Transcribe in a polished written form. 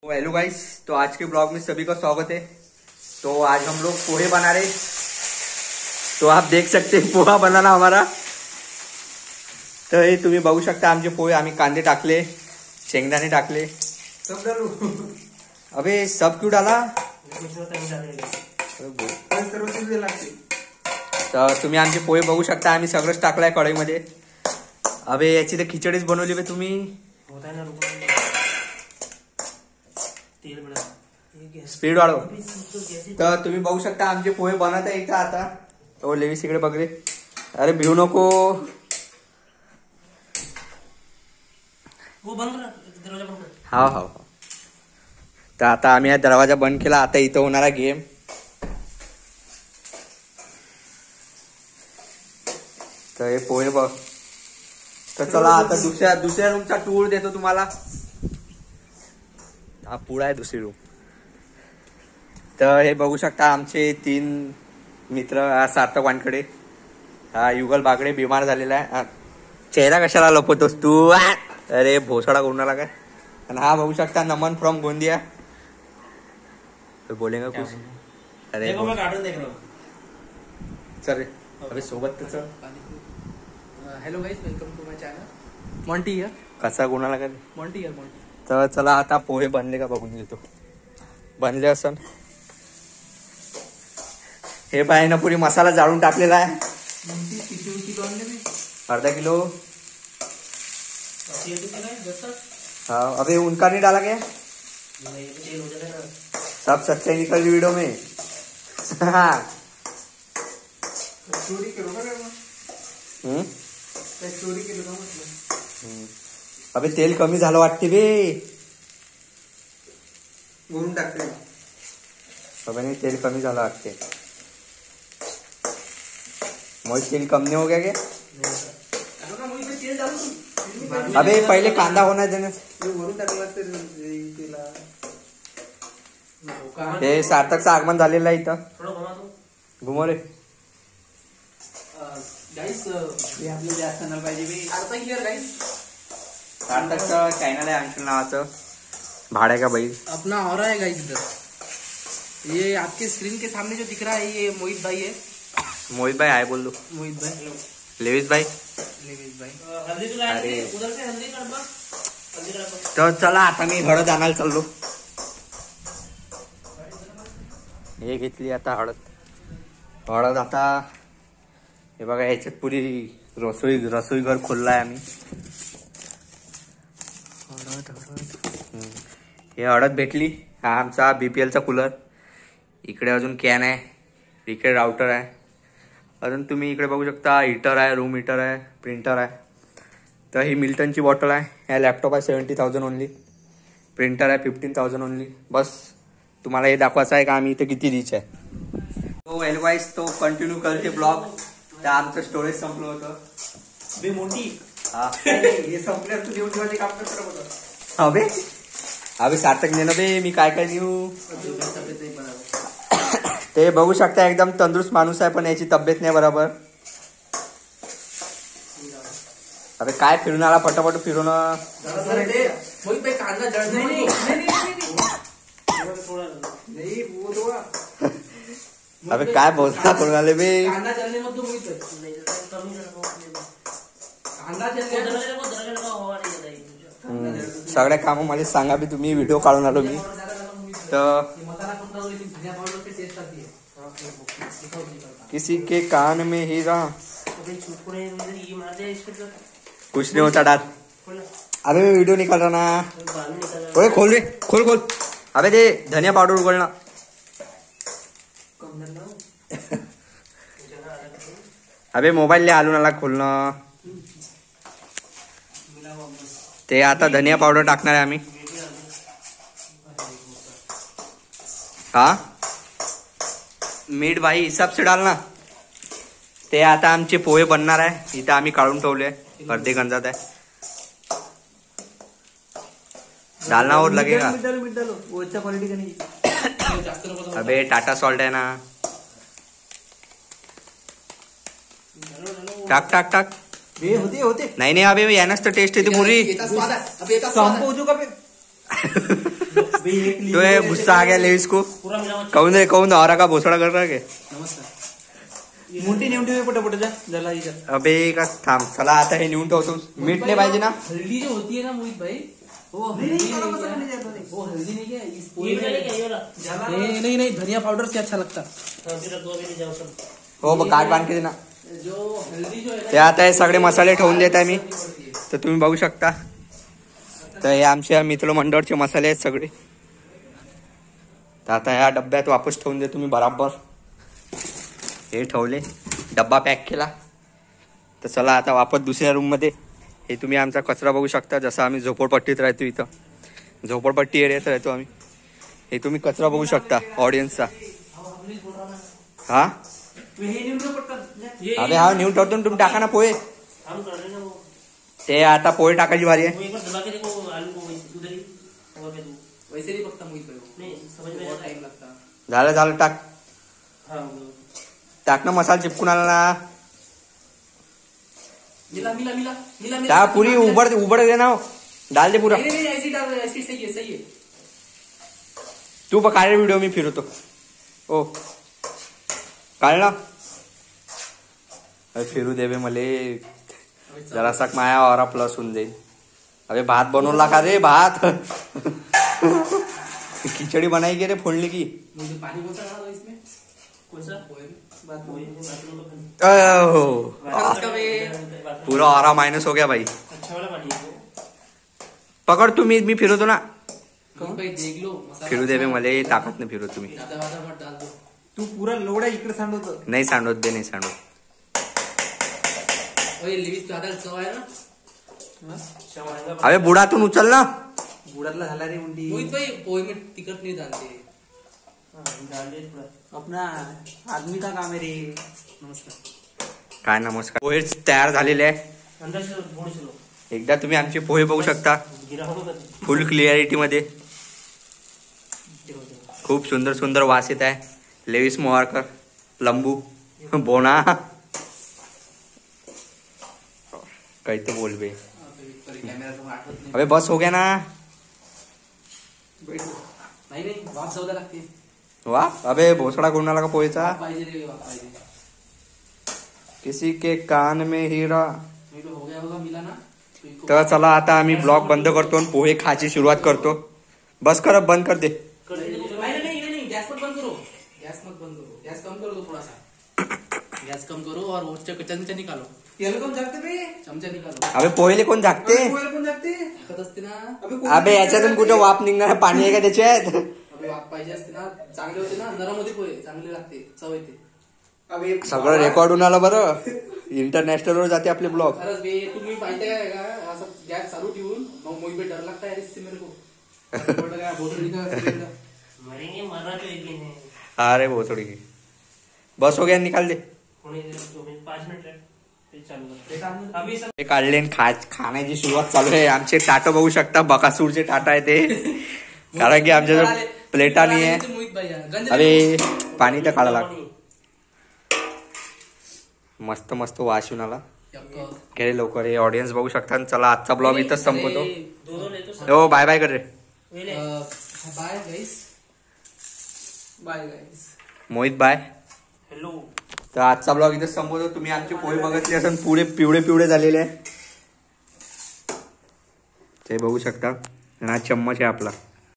तो hello guys, तो आज के ब्लॉग में सभी का स्वागत है। तो आज हम लोग पोहे बना रहे। तो आप देख सकते हैं पोहा बनाना हमारा। तर हे तुम्ही बघू शकता आमचे पोहे। आम्ही कांदे टाकले, शेंगदाणे टाकले, सब डालू। अबे सब क्यों डाला? तर तुम्ही आमचे पोहे बघू शकता। आम्ही सगळंच टाकलंय कढईमध्ये। अबे याची तर खिचडीच बनवली बे तुम्ही। स्पीड वाढव। तर तुम्ही बघू शकता आमचे पोहे बनत आहे इथं आता। तो लेविस इकडे बघ रे। अरे भिवू नको। हा हा। तर आता आम्ही हा दरवाजा बंद केला। आता इथं होणार आहे गेम। तर हे पोहे बघ। तर चला आता दुसऱ्या रूमचा टूर देतो तुम्हाला। हा पुढा आहे दुसरी रूम। तर हे बघू शकता आमचे 3 मित्र। सार्थक वानकडे, हा युगल बागडे बिमार झालेला आहे। चेहरा कशाला लपवतोस तू? अरे भोसडा करून आला काय? आणि हा बघू शकता नमन फ्रॉम गोंदिया। तो बोलेगा कुछ? अरे चल अबे सोबत तर चल। Hello guys, welcome to my channel. Monty here. कसा गुणाला काय? Monty here, Monty. तर चला आता पोहे बनले का बघून घेतो। बनले असन। हे बाय ना पुरी मसाला जाळून टाकलेला आहे। अर्धा किलो। हाँ अबे उनका नहीं डाला क्या? सब सच्चाई निकल रही वीडियो में। हाँ अबे तेल कमी झालं वाटते बे। वरून टाकते। अबे नहीं तेल कमी झालं वाटते। मोहित तेल कम नहीं हो गया क्या? अबे पहिले कांदा होणार देणे। वरून टाकला हे सार्थकचं आगमन झालेलं आहे इथं। घुमो रे गाइस। ये आपल्या चॅनल पाहिजे बे। सार्थक हियर गाइस। सार्थकचं चॅनल आहे अंशुल नावाचं। भाड्या का भाई अपना हो रहा है गाइस इधर। ये आपके स्क्रीन के सामने जो दिख रहा है ये मोहित भाई है। मोहित भाई आए बोल दो। मोहित भाई, लेविस भाई। लेविस भाई। अरे तर चला आता मी हळद आणायला चाललो। हे घेतली आता हळद आता। हे बघा याच्यात पुरी रसोई घर खोललाय आम्ही। हे हळद भेटली। हा आमचा BPL चा कूलर। इकडे अजून कॅन आहे, इकडे राउटर आहे। अजून तुम्ही इकडे बघू शकता हीटर आहे, रूम हीटर आहे, प्रिंटर आहे। तर ही मिल्टनची बॉटल आहे। ह्या लॅपटॉप आहे 70,000 ओनली। प्रिंटर आहे 15,000 ओनली। बस तुम्हाला हे दाखवायचं आहे का आम्ही इथे किती रिच आहे। तो एलवाईज तो कंटिन्यू करते ब्लॉग। तर आमचं स्टोरेज संपलं होतं बे मोठी। हा हे संपल्यावर तू देऊन ठेवायचे काम करत होता। अबे अबे सार्थक ने ना बे मी काय नेऊ। ते बघू शकता एकदम तंदुरुस्त माणूस आहे पण याची तब्येत नाही बरोबर। अबे काय फिरून आला पटापट फिरून। कांदा जड़ नहीं वो अबे काय बोलता करून आले बे। कांदा जलने मत दो मोहित। कांदा सगळ्या काम मला सांगा बी तुम्ही। व्हिडिओ काढून आलो मी। तर किसी के कान में हीरा कुछ नहीं होता डाल। अबे मैं वीडियो निकाल रहा ना। ओए खोल रे, खोल। अबे ते धनिया पाउडर उगलना। अबे मोबाईल ले आलू नाला खोलणं। ते आता धनिया पावडर टाकणार आहे आम्ही। हा मीठ भाई हिसाब से डालना। ते आता आमचे पोहे बनणार आहे। इथं आम्ही काढून ठेवले अर्धे गंजात आहे। डालना और लगेगा। वो अच्छा क्वालिटी का नहीं। अबे टाटा सॉल्ट आहे ना। टाक होते नाही अबे यानंच तर टेस्ट येते पुरी। संपवू का तो ये गुस्सा आ गया लेविस को. कौन और का भोसड़ा कर रहा है. नमस्कार. मोठी नेऊन ठेव पटापट जा जला इधर. अबे का थांब. चला आता हे नेऊन ठेवतो. मीठ नाही पाहिजे ना. हल्दी जो होती है ना मोहित भाई, वो हल्दी वो हल्दी नहीं क्या इस पोहे में. नहीं धनिया पाउडर से अच्छा लगता. हो बघ काट बांध के देना. जो हल्दी जो है ते आता हे सगळे मसाले ठेवून देत आहे मी. तर तुम्ही बघू शकता. तर हे आमच्या मित्र मंडळचे मसाले आहेत सगळे. तर आता ह्या डब्यात वापस ठेवून दे तुम्ही बराबर. हे ठेवले, डब्बा पॅक केला. तर चला आता वापस दुसऱ्या रूममध्ये. हे तुम्ही आमचा कचरा बघू शकता. जसं आम्ही झोपडपट्टीत राहतो, इथं झोपडपट्टी एरियात राहतो आम्ही. हे तुम्ही कचरा बघू शकता ऑडियन्सचा. हा अबे हा नेऊन ठेवतो ना. तुम्ही टाका ना पोहे. ते आता पोहे टाकायची भारी आहे. वैसे नहीं पकता मोहित भाई, बहुत टाइम लगता. झालं टाक. टाक ना. मसाला चिपकून आला ना. मिला त्या पुरी उबड दे ना. डाल दे पुरा. नहीं ऐसी डाल, ऐसी सही है. तू पण काढ व्हिडिओ, मी फिरवतो. ओ काढ ना. फिरू दे बे मले. जरासा माया और प्लस होऊन जाईल. अबे भात बनवला का रे. भात खिचडी बनाई गे रे फोडली की. मुझे पानी कौन सा डाला था इसमें. कौन सा पूरा ऑरा माइनस हो गया भाई. अच्छा वाला पानी है. पकड तुम्ही, मी फिरवतो ना. भाई देख लो फिरू दे बे मले. ताकद नाही फिरवतो तुम्ही. मत डाल दो. तू पुरा लोडा इकडे सांडवतो. नाही सांडवत बे, नाही सांडवत. लिव्हिस दादा चव आहे ना. अबे बुडातून उचल ना. बुडातला झाला रे उंडी. मोहित भाई पोहे में टिकट नहीं डालते. अपना आदमी का काम है रे. नमस्कार. काय नमस्कार. पोहे तयार झालेले आहे. एकदा तुम्ही आमचे पोहे बघू शकता. फुल क्लिअरिटी मध्ये. खूप सुंदर सुंदर वास येत आहे. लेविस मोहारकर, लंबू, बोना. काही तो बोल बे. अबे बस हो गया ना. नहीं वाप जाऊ लागते. वा अबे भोसडा कोणाला का पोहेचा. पाहिजे रे पाहिजे. किसी के कान में हीरा. हो गया होगा मिला ना. तर चला आता आम्ही ब्लॉग बंद करतो आणि पोहे खायची सुरुवात करतो. बस कर, बंद कर दे. नहीं गैस मत बंद करो. गैस मत बंद करो. गैस कम कर दो थोड़ा सा. गैस कम करो और वो चमचा निकालो. याला कोण जागते बे. चमचा निकालो. अबे पोहेले कोण झाकते. पोहेला कोण जागते. टाकत असते ना. अबे याच्यातून कुठं वाफ निघणार. पाणी आहे का त्याच्यात. अबे वाप पाहिजे असते ना. चांगले होते ना. नरम होते पोहे. चांगले लागते. चव येते. अबे सगळं रेकॉर्ड होऊन आलं बरं. इंटरनॅशनल वर जाते आपले ब्लॉग. खरंच बे तुम्ही माहिती काय का असं गॅस चालू ठेवून मग मोहित भाई डर लगता है इससे मेरे को. अरे वो थोड़ी बस हो गया. निकाल दे. हे काढले खाण्याची सुरुवात चालू आहे. आमचे टाट बघू शकता. बकासूरचे टाटा आहे ते. कारण की आमच्या प्लेटा नाही आहे. मोहित भाई अरे पाणी तर काढा लाग. मस्त मस्त वास येऊन आला. केले लवकर. हे ऑडियन्स बघू शकता. चला आजचा ब्लॉग इथंच संपवतो. हो बाय बाय कर रे. Bye guys. Bye guys. Mohit bye. Hello. तर आजचा ब्लॉग इथंच संपवतो. तुम्ही आमचे पोहे बघितले असेल. पुढे पिवळे पिवळे झालेले आहे. ते बघू शकता. आणि हा चम्मच आहे आपला.